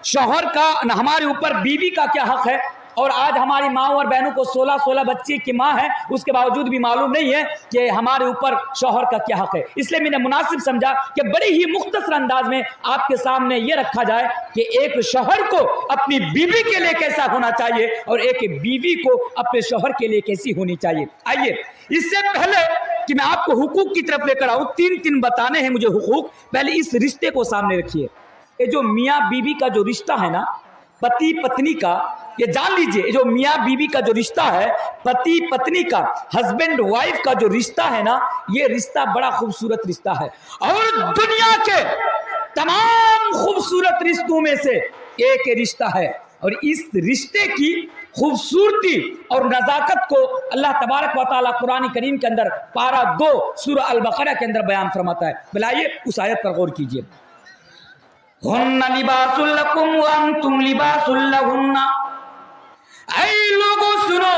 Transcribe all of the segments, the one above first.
शौहर का, हमारे ऊपर बीवी का क्या हक है। और आज हमारी माओ और बहनों को 16-16 बच्चे की माँ है, उसके बावजूद भी मालूम नहीं है कि हमारे ऊपर शौहर का क्या हक है। इसलिए मैंने मुनासिब समझा कि बड़े ही मुख्तसर अंदाज में आपके सामने ये रखा जाए कि एक शौहर को अपनी बीवी के लिए कैसा होना चाहिए और एक बीवी को अपने शौहर के लिए कैसी होनी चाहिए। आइए, इससे पहले कि मैं आपको हुकूक की तरफ लेकर आऊँ, 3 बताने हैं मुझे हुकूक। पहले इस रिश्ते को सामने रखिए। ये जो मियाँ बीवी का जो रिश्ता है ना, पति पत्नी का, ये जान लीजिए, जो मियाँ बीवी का जो रिश्ता है, पति पत्नी का, हस्बैंड वाइफ का जो रिश्ता है ना, ये रिश्ता बड़ा खूबसूरत रिश्ता है और दुनिया के तमाम खूबसूरत रिश्तों में से एक रिश्ता है। और इस रिश्ते की खूबसूरती और नज़ाकत को अल्लाह तबारक व तआला कुरान करीम के अंदर पारा 2 सूरह अल बकरा के अंदर बयान फरमाता है। बुलाइए उस आयत पर गौर कीजिए। हुन्ना लिबासुल लकुम व अंतुम लिबासुल लहुन्ना। ऐ लोगों सुनो,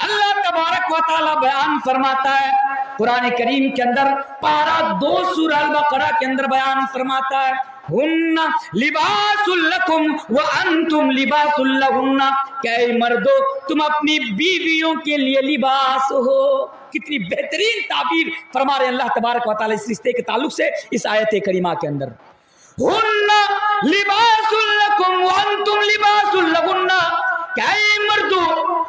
अल्लाह तबारक व तआला बयान फरमाता है कुरान करीम के अंदर पारा 2 सूरह अल बकरा के अंदर बयान फरमाता है, हुन्ना लिबासुल लकुम व अंतुम लिबासुल लहुन्ना। कि मर्दो, तुम अपनी बीवियों के लिए लिबास हो। कितनी बेहतरीन ताबीर फरमा रहे अल्लाह तबारक व तआला इस रिश्ते के ताल्लुक से इस आयत करीमा के अंदर। हुन्ना लिबासुल लकुम व अंतुम लिबासुल लहुन्ना। क्या मर्दो,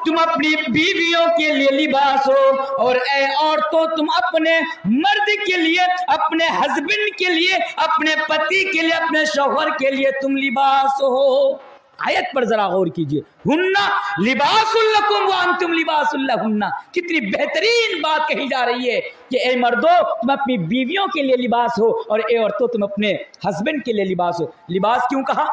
तुम अपनी बीवियों के लिए लिबास हो और ऐ औरतों, तुम अपने मर्द के लिए, अपने हस्बैंड के लिए, अपने पति के लिए, अपने शौहर के लिए तुम लिबास हो। आयत पर जरा गौर कीजिए, हुन्ना लिबासुल लकुम व अंतुम लिबासुल लहुन्ना। कितनी बेहतरीन बात कही जा रही है कि ए मर्दो, तुम अपनी बीवियों के लिए लिबास हो और ए औरतों, तुम अपने हस्बैंड के लिए लिबास हो। लिबास क्यों कहा,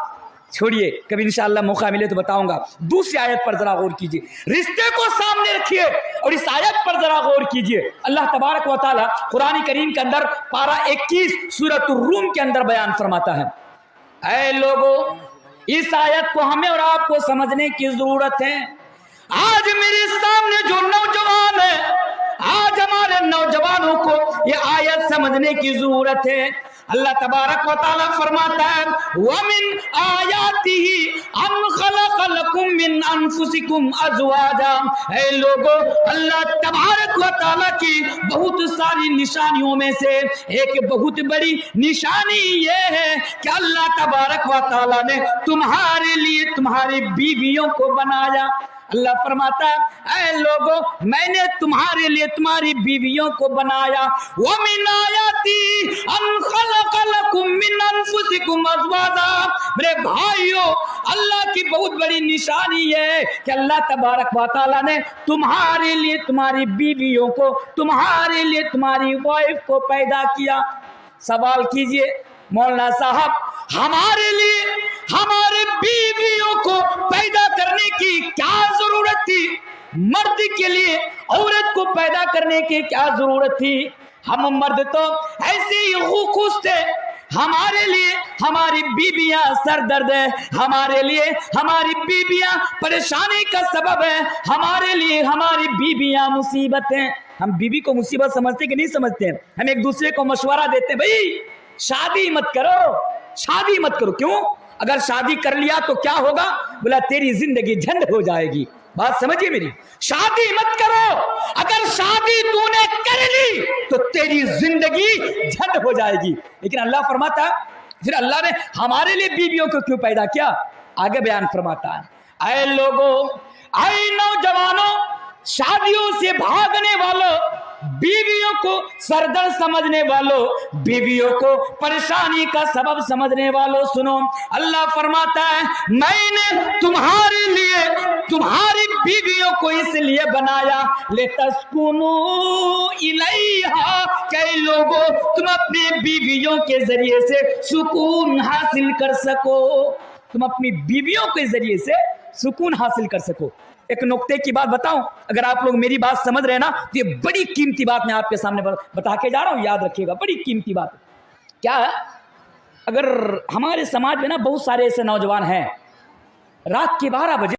छोड़िए, कभी इंशाअल्लाह मौका मिले तो बताऊंगा। दूसरी आयत पर जरा गौर कीजिए, रिश्ते को सामने रखिए और इस आयत पर जरा गौर कीजिए। अल्लाह तबारक व तआला कुरान करीम के अंदर पारा 21 सूरह रूम के अंदर बयान फरमाता है, ऐ लोगों, इस आयत को हमें और आपको समझने की जरूरत है। आज मेरे सामने जो नौजवान है, आज हमारे नौजवानों को ये आयत समझने की जरूरत है। अल्लाह तबारक व तआला फरमाता है, वमिन आयातिही अन खलक लकुम मिन अनफुसिकुम अज़वाजा। ऐ लोगों, अल्लाह तबारक व तआला की बहुत सारी निशानियों में से एक बहुत बड़ी निशानी ये है कि अल्लाह तबारक व तआला ने तुम्हारे लिए तुम्हारी बीवियों को बनाया। अल्लाह फरमाता है, ऐ लोगों, मैंने तुम्हारे लिए तुम्हारी बीवियों को बनाया। व मिन आयाती अन खलक लकुम मिन अनफुसिकुम अज़वाजा। मेरे भाइयों, अल्लाह की बहुत बड़ी निशानी है कि अल्लाह तबारक व तआला ने तुम्हारे लिए तुम्हारी बीवियों को, तुम्हारे लिए तुम्हारी वाइफ को पैदा किया। सवाल कीजिए मौलाना साहब, हमारे लिए हमारे बीवियों को पैदा करने की क्या जरूरत थी? मर्द के लिए औरत को पैदा करने की क्या जरूरत थी? हम मर्द तो ऐसे ही खुश थे। हमारे लिए हमारी बीबियां सरदर्द है, हमारे लिए हमारी बीबियां परेशानी का सबब है, हमारे लिए हमारी बीबियां मुसीबत हैं। हम बीबी को मुसीबत समझते कि नहीं समझते हैं? हम एक दूसरे को मशवरा देते हैं, भाई शादी मत करो, शादी मत करो। क्यों? अगर शादी कर लिया तो क्या होगा? बोला तेरी जिंदगी झंड हो जाएगी। बात समझिए मेरी, शादी मत करो, अगर शादी तूने कर ली तो तेरी जिंदगी झंड हो जाएगी। लेकिन अल्लाह फरमाता, फिर अल्लाह ने हमारे लिए बीवियों को क्यों पैदा किया? आगे बयान फरमाता है, ऐ लोगों, ऐ नौजवानों, शादियों से भागने वालों, बीवियों को सरदर्द समझने वालों, बीवियों को परेशानी का सबब समझने वालों, सुनो, अल्लाह फरमाता है, मैंने तुम्हारे लिए तुम्हारी बीवियों को इसलिए बनाया, लितस्कुनू इलैहा। कई लोगों, तुम अपनी बीवियों के जरिए से सुकून हासिल कर सको, तुम अपनी बीवियों के जरिए से सुकून हासिल कर सको। एक नुक्ते की बात बताऊं, अगर आप लोग मेरी बात समझ रहे हैं ना, तो ये बड़ी कीमती बात मैं आपके सामने बता के जा रहा हूं, याद रखिएगा, बड़ी कीमती बात। क्या है? अगर हमारे समाज में ना बहुत सारे ऐसे नौजवान हैं, रात के 12 बजे